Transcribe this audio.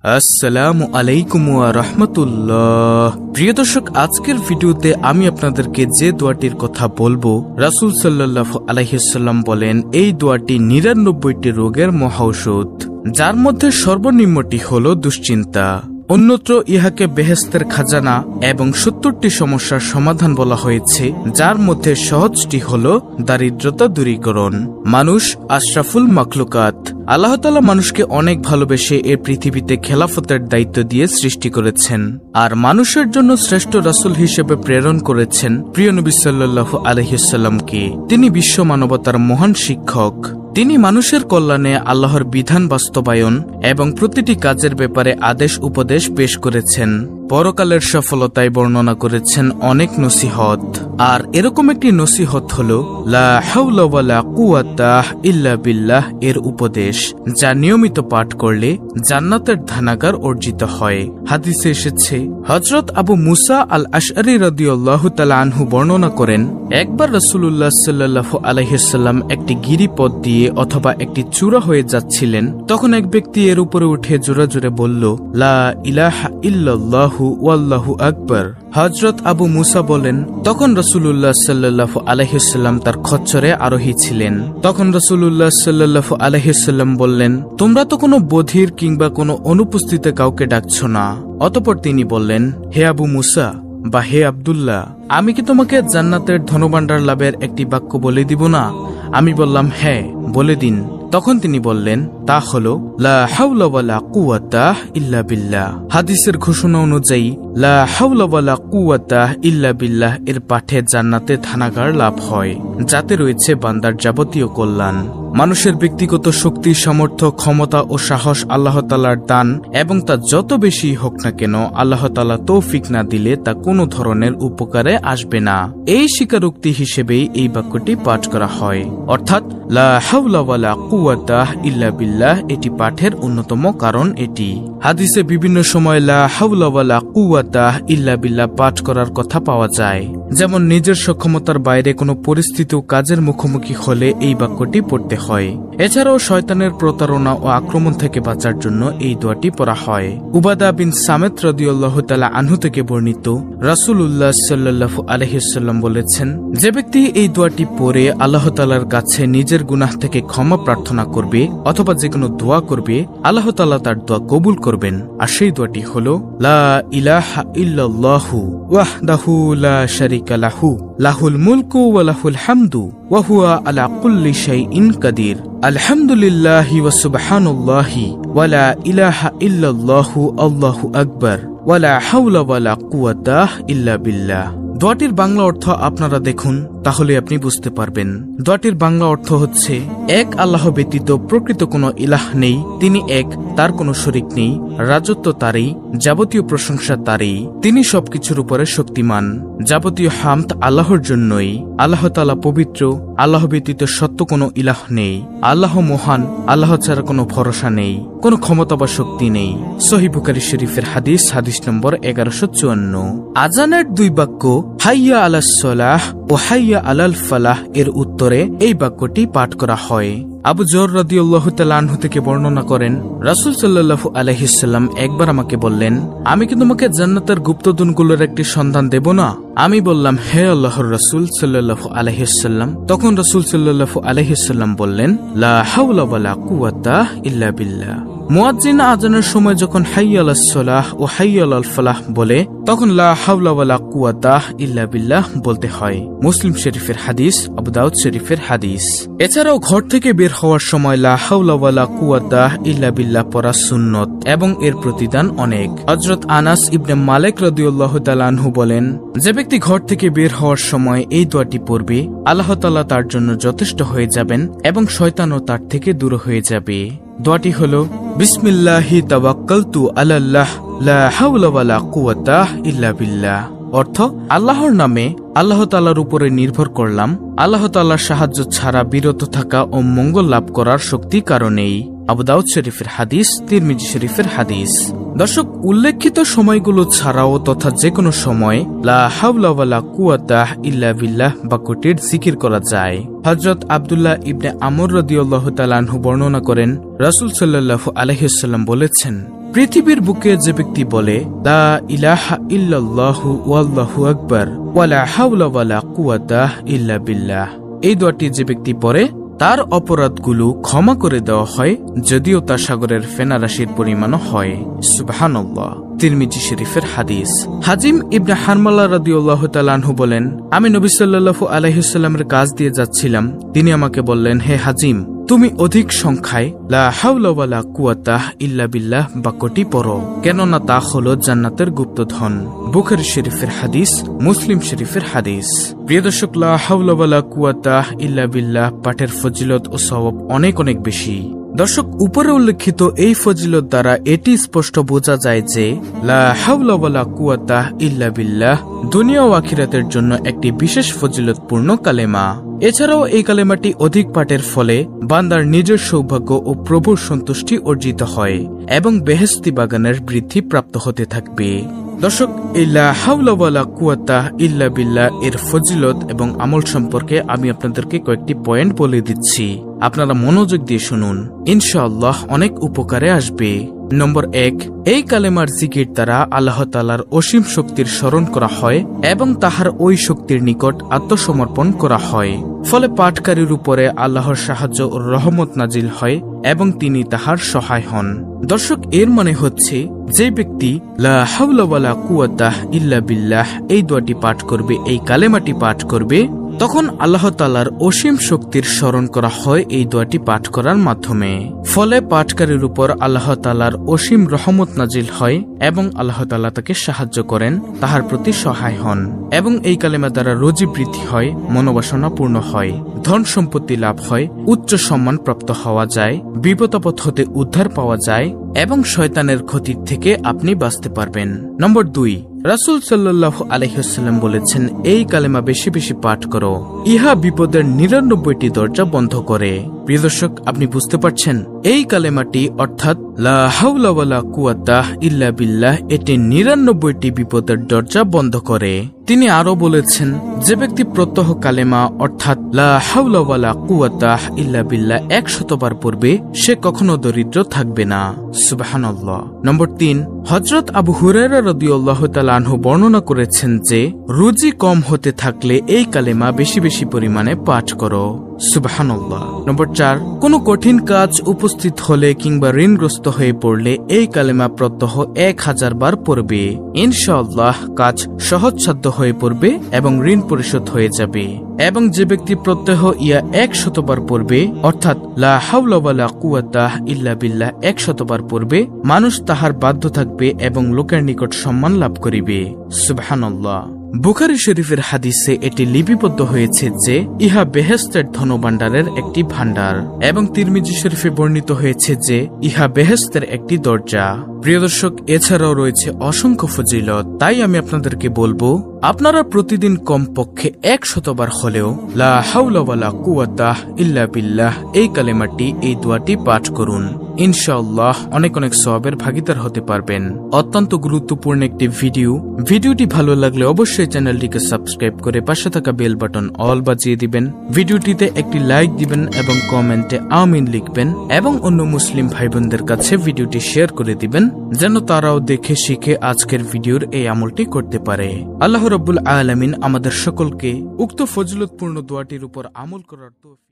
আসসালামু আলাইকুম ওয়া রাহমাতুল্লাহ। প্রিয় দর্শক, আজকের ভিডিওতে আমি আপনাদেরকে যে দোয়াটির কথা বলবো, রাসূল সাল্লাল্লাহু আলাইহি ওয়াসাল্লাম বলেন এই দোয়াটি ৯৯টি রোগের মহাঔষধ, যার মধ্যে সর্বনিম্নটি হলো দুশ্চিন্তা। অন্যত্র ইহাকে বেহেশতের খাজানা এবং ৭০টি সমস্যার সমাধান বলা হয়েছে, যার মধ্যে সহজটি হল দারিদ্রতা দূরীকরণ। মানুষ আশরাফুল মাখলুকাত। আল্লাহ তাআলা মানুষকে অনেক ভালোবেসে এই পৃথিবীতে খেলাফতের দায়িত্ব দিয়ে সৃষ্টি করেছেন, আর মানুষের জন্য শ্রেষ্ঠ রাসূল হিসেবে প্রেরণ করেছেন প্রিয় নবী সাল্লাল্লাহু আলাইহি ওয়াসাল্লামকে। তিনি বিশ্ব মানবতার মহান শিক্ষক। তিনি মানুষের কল্যাণে আল্লাহর বিধান বাস্তবায়ন এবং প্রতিটি কাজের ব্যাপারে আদেশ উপদেশ পেশ করেছেন। পরকালের সফলতায় বর্ণনা করেছেন অনেক নসিহত, আর এরকম একটি নসিহত হল লা হাওলা ওয়ালা কুওয়াতা ইল্লা বিল্লাহ এর উপদেশ, যা নিয়মিত পাঠ করলে জান্নাতের ধনাগার অর্জিত হয়। হাদিসে এসেছে, হযরত আবু মুসা আল আশআরী রাদিয়াল্লাহু তাআলা আনহু বর্ণনা করেন, একবার রাসূলুল্লাহ সাল্লাল্লাহু আলাইহি ওয়াসাল্লাম একটি গিরিপথ দিয়ে অথবা একটি চূড়া হয়ে যাচ্ছিলেন। তখন এক ব্যক্তি এর উপরে উঠে জোরে জোরে বলল, লা ইলাহা ইল্লাল্লাহু ওয়াল্লাহু আকবার। হযরত আবু মুসা বলেন, তখন রাসূলুল্লাহ সাল্লাল্লাহু আলাইহি ওয়াসাল্লাম তার খচ্চরে আরোহী ছিলেন। তখন রাসূলুল্লাহ সাল্লাল্লাহু আলাইহি ওয়াসাল্লাম বললেন, তোমরা তো কোনো বধির কিংবা কোনো অনুপস্থিত কাউকে ডাকছো না। অতঃপর তিনি বললেন, হে আবু মুসা বা হে আব্দুল্লাহ, আমি কি তোমাকে জান্নাতের ধনভাণ্ডার লাভের একটি বাক্য বলে দিব না? আমি বললাম, হ্যাঁ, বলে দিন। তখন তিনি বললেন, তা হলো লা হাওলা ওয়ালা কুওয়াতা ইল্লা বিল্লাহ। হাদিসের ঘোষণা অনুযায়ী লা হাওলা ওয়ালা কুওয়াতা ইল্লা বিল্লাহ এর পাঠে জান্নাতে থানাগার লাভ হয়, যাতে রয়েছে বান্দার যাবতীয় কল্যাণ। মানুষের ব্যক্তিগত শক্তি, সামর্থ্য, ক্ষমতা ও সাহস আল্লাহ তাআলার দান, এবং তা যত বেশি হোক না কেন আল্লাহ তাআলা তৌফিক না দিলে তা কোনো ধরনের উপকারে আসবে না। এই স্বীকারোক্তি হিসেবেই এই বাক্যটি পাঠ করা হয়, অর্থাৎ লা হাওলা ওয়ালা কুওয়াতা ইল্লা বিল্লাহ এটি পাঠের অন্যতম কারণ এটি। হাদিসে বিভিন্ন সময় লা হাওলা ওয়ালা কুওয়াতা ইল্লা বিল্লাহ পাঠ করার কথা পাওয়া যায়, যেমন নিজের সক্ষমতার বাইরে কোনো পরিস্থিতি ও কাজের মুখোমুখি হলে এই বাক্যটি পড়তে হয়। এছাড়াও শয়তানের প্রতারণা ও আক্রমণ থেকে বাঁচার জন্য এই দোয়াটি পড়া হয়। উবাদা বিন সামিত রাদিয়াল্লাহু তাআলা আনহু থেকে বর্ণিত, রাসূলুল্লাহ সাল্লাল্লাহু আলাইহি ওয়াসাল্লাম বলেছেন, যে ব্যক্তি এই দোয়াটি পড়ে আল্লাহ তাআলার কাছে নিজের গুনাহ থেকে ক্ষমা প্রার্থনা করবে অথবা যে কোনো দোয়া করবে, আল্লাহ তাআলা তার দোয়া কবুল করবেন। আর সেই দোয়াটি হলো লা ইলাহা ইল্লাল্লাহু ওয়াহদাহু লা শারীকা লাহু লাহুল মুলকু ওয়া লাহুল হামদু ওয়া হুয়া আলা কুল্লি শাইইন কাদির। আলহামদুলিল্লাহি ওয়া সুবহানাল্লাহি ওয়া লা ইলাহা ইল্লাল্লাহু আল্লাহু আকবার ওয়া লা হাওলা ওয়া লা কুওয়াতা ইল্লা বিল্লাহ। দোয়াটির বাংলা অর্থ আপনারা দেখুন, তাহলে আপনি বুঝতে পারবেন। দোয়াটির বাংলা অর্থ হচ্ছে, এক আল্লাহ ব্যতীত প্রকৃত কোনো ইলাহ নেই, তিনি এক, তার কোনো শরীক নেই, রাজত্ব তারই, যাবতীয় প্রশংসা তারই, তিনি সবকিছুর উপরে শক্তিমান, যাবতীয় হামদ আল্লাহর জন্যই, আল্লাহ তাআলা পবিত্র, আল্লাহ ব্যতীত সত্য কোনো ইলাহ নেই, আল্লাহ মহান, আল্লাহ ছাড়া কোনো ভরসা নেই, কোনো ক্ষমতা বা শক্তি নেই। সহিহ বুখারী শরীফের হাদিস, হাদিস নম্বর 1154। আজানের দুই বাক্য হাইয়া আলাস সালাহ ও হাইয়া আলাল ফালাহ এর উত্তরে এই বাক্যটি পাঠ করা হয়। আবু যর রাদিয়াল্লাহু তাআলা আনহু থেকে বর্ণনা করেন, রাসূল সাল্লাল্লাহু আলাইহি ওয়াসাল্লাম একবার আমাকে বললেন, আমি কি তোমাকে জান্নাতের গুপ্তধনগুলোর একটি সন্ধান দেব না? আমি বললাম, হে আল্লাহর রাসূল সাল্লাল্লাহু আলাইহি ওয়াসাল্লাম। তখন রাসূল সাল্লাল্লাহু আলাইহি ওয়াসাল্লাম বললেন, লা হাওলা ওয়ালা কুওয়াতা ইল্লা বিল্লাহ। মুয়াজ্জিন আজানের সময় যখন হাইয়া আলাস সালাহ ও হাইয়া আলাল ফালাহ বলে, তখন লা হাওলা ওয়ালা কুওয়াতা ইল্লা বিল্লাহ বলতে হয়। মুসলিম শরীফের হাদিস, আবু দাউদ শরীফের হাদিস। এছাড়াও ঘর থেকে বের হওয়ার সময় লা হাওলা ওয়ালা কুওয়াতা ইল্লা বিল্লাহ পড়া সুন্নত এবং এর প্রতিদান অনেক। হযরত আনাস ইবনে মালিক রাদিয়াল্লাহু তাআলা আনহু বলেন, যে ব্যক্তি ঘর থেকে বের হওয়ার সময় এই দোয়াটি পড়বে, আল্লাহ তাআলা তার জন্য যথেষ্ট হয়ে যাবেন এবং শয়তানও তার থেকে দূর হয়ে যাবে। দোয়াটি হলো, বিসমিল্লাহি তাওয়াক্কালতু আলাল্লাহ লা হাওলা ওয়ালা কুওয়াতা ইল্লা বিল্লাহ। অর্থ, আল্লাহর নামে আল্লাহ তাআলার উপরে নির্ভর করলাম, আল্লাহ তাআলার সাহায্য ছাড়া বিরত থাকা ও মঙ্গল লাভ করার শক্তি কারণেই। আবু দাউদ শরীফের হাদিস, তিরমিজি শরীফের হাদিস। দর্শক, উল্লেখিত সময়গুলো ছাড়াও তথা যে কোনো সময় লা হাওলা ওয়ালা কুওয়াতা ইল্লা বিল্লাহ বাক্যটির জিকির করা যায়। হযরত আব্দুল্লাহ ইবনে আমর রাদিয়াল্লাহু তাআলা আনহু বর্ণনা করেন, রাসূল সাল্লাল্লাহু আলাইহি ওয়াসাল্লাম বলেছেন, পৃথিবীর বুকে যে ব্যক্তি বলে লা ইলাহা ইল্লাল্লাহু ওয়াল্লাহু আকবার ওয়ালা হাওলা ওয়ালা কুওয়াতা ইল্লা বিল্লাহ, এই দোয়াটি যে ব্যক্তি পড়ে তার অপরাধগুলো ক্ষমা করে দেওয়া হয়, যদিও তা সাগরের ফেনা রাশির পরিমাণও হয়। সুবহানাল্লাহ। তিরমিজি শরীফের হাদিস। হাজিম ইবনে হারমালা রাদিয়াল্লাহু তাআলা আনহু বলেন, আমি নবী সাল্লাল্লাহু আলাইহি ওয়াসাল্লামের কাছ দিয়ে যাচ্ছিলাম। তিনি আমাকে বললেন, হে হাজিম, তুমি অধিক সংখ্যায় লা হাওলা ওয়ালা কুওয়াতা ইল্লা বিল্লাহ বাক্যটি পড়ো, কেননা তা হলো জান্নাতের গুপ্তধন। বুখারী শরীফের হাদিস, মুসলিম শরীফের হাদিস। প্রিয় দর্শক, লা হাওলা ওয়ালা কুওয়াতা ইল্লা বিল্লাহ পাঠের ফজিলত ও সওয়াব অনেক অনেক বেশি। দর্শক, উপরে উল্লেখিত এই ফজিলত দ্বারা এটি স্পষ্ট বোঝা যায় যে লা হাওলা ওয়ালা কুওয়াতা ইল্লা বিল্লাহ দুনিয়া ও আখিরাতের জন্য একটি বিশেষ ফজিলতপূর্ণ কালেমা। এছাড়াও এই কালেমাটি অধিক পাঠের ফলে বান্দার নিজের সৌভাগ্য ও প্রভুর সন্তুষ্টি অর্জিত হয় এবং বেহেশতি বাগানের বৃদ্ধি প্রাপ্ত হতে থাকবে। দর্শক, এই লা হাওলা ওয়ালা কুওয়াতা ইল্লা বিল্লাহ এর ফজিলত এবং আমল সম্পর্কে আমি আপনাদেরকে কয়েকটি পয়েন্ট বলে দিচ্ছি, আপনারা মনোযোগ দিয়ে শুনুন, ইনশাআল্লাহ অনেক উপকারে আসবে। নম্বর 1, এই কালেমার জিকির দ্বারা আল্লাহ তাআলার অসীম শক্তির স্মরণ করা হয় এবং তাহার ওই শক্তির নিকট আত্মসমর্পণ করা হয়, ফলে পাঠকারীর উপরে আল্লাহর সাহায্য ও রহমত নাজিল হয় এবং তিনি তাহার সহায় হন। দর্শক, এর মানে হচ্ছে যে ব্যক্তি লা হাওলা ওয়ালা কুওয়াতা ইল্লা বিল্লাহ এই দোয়াটি পাঠ করবে, এই কালেমাটি পাঠ করবে, তখন আল্লাহ তাআলার অসীম শক্তির স্মরণ করা হয় এই দোয়াটি পাঠ করার মাধ্যমে, ফলে পাঠকারীর উপর আল্লাহ তাআলার অসীম রহমত নাজিল হয় এবং আল্লাহ তাআলা তাকে সাহায্য করেন, তাহার প্রতি সহায় হন এবং এই কালেমা দ্বারা রোজি বৃদ্ধি হয়, মনোবাসনা পূর্ণ হয়, ধন সম্পত্তি লাভ হয়, উচ্চ সম্মান প্রাপ্ত হওয়া যায়, বিপদাপদ হতে উদ্ধার পাওয়া যায় এবং শয়তানের ক্ষতির থেকে আপনি বাঁচতে পারবেন। নম্বর 2, রাসূল সাল্লাল্লাহু আলাইহি ওয়াসাল্লাম বলেছেন, এই কালেমা বেশি বেশি পাঠ করো, ইহা বিপদের 99টি দরজা বন্ধ করে। প্রিয় দর্শক, আপনি বুঝতে পারছেন, এই কালেমাটি অর্থাৎ লা হাওলা ওয়ালা কুওয়াতা ইল্লা বিল্লাহ এটি 99টি বিপদের দরজা বন্ধ করে। তিনি আরো বলেছেন, যে ব্যক্তি প্রত্যহ কালেমা অর্থাৎ লা হাওলা ওয়ালা কুওয়াতা ইল্লা বিল্লাহ 100 বার পড়বে, সে কখনো দরিদ্র থাকবে না। সুবহানাল্লাহ। নম্বর 3, হযরত আবু হুরায়রা রাদিয়াল্লাহু তাআলা আনহু বর্ণনা করেছেন যে রুজি কম হতে থাকলে এই কালেমা বেশি বেশি পরিমাণে পাঠ করো। সুবহানাল্লাহ। নম্বর 4, কোন কঠিন কাজ উপস্থিত হলে কিংবা ঋণগ্রস্ত হয়ে পড়লে এই কালেমা প্রত্যহ 1000 বার পড়বে, ইনশাআল্লাহ কাজ সহজসাধ্য হয়ে পড়বে এবং ঋণ পরিশোধ হয়ে যাবে। এবং যে ব্যক্তি প্রত্যহ ইয়া 100 বার পড়বে অর্থাৎ লা হাওলা ওয়ালা কুওয়াতা ইল্লা বিল্লাহ 100 বার পড়বে, মানুষ তাহার বাধ্য থাকবে এবং লোকের নিকট সম্মান লাভ করিবে। সুবহানাল্লাহ। বুখারী শরীফের হাদিসে এটি লিপিবদ্ধ হয়েছে যে ইহা বেহেশতের ধনভাণ্ডারের একটি ভাণ্ডার এবং তিরমিজি শরীফে বর্ণিত হয়েছে যে ইহা বেহেশতের একটি দরজা। প্রিয় দর্শক, এছাড়াও রয়েছে অসংখ্য ফজিলত, তাই আমি আপনাদেরকে বলবো আপনারা প্রতিদিন কমপক্ষে 100 বার হলেও লা হাওলা ওয়ালা কুওয়াতা ইল্লা বিল্লাহ এই কালেমাটি, এই দোয়াটি পাঠ করুন, ইনশাআল্লাহ অনেক অনেক সওয়াবের ভাগীদার হতে পারবেন। অত্যন্ত গুরুত্বপূর্ণ একটি ভিডিওটি ভালো লাগলে অবশ্যই চ্যানেলটিকে সাবস্ক্রাইব করে পাশে থাকা বেল বাটন অল বাজিয়ে দিবেন, ভিডিওটিতে একটি লাইক দিবেন এবং কমেন্টে আমিন লিখবেন এবং অন্য মুসলিম ভাই বোনদের কাছে ভিডিওটি শেয়ার করে দিবেন, যেন তারাও দেখে শিখে আজকের ভিডিওর এই আমলটি করতে পারে। আল্লাহ রাব্বুল আলামিন আমাদের সকলকে উক্ত ফজিলতপূর্ণ দোয়াটির উপর আমল করার তৌফিক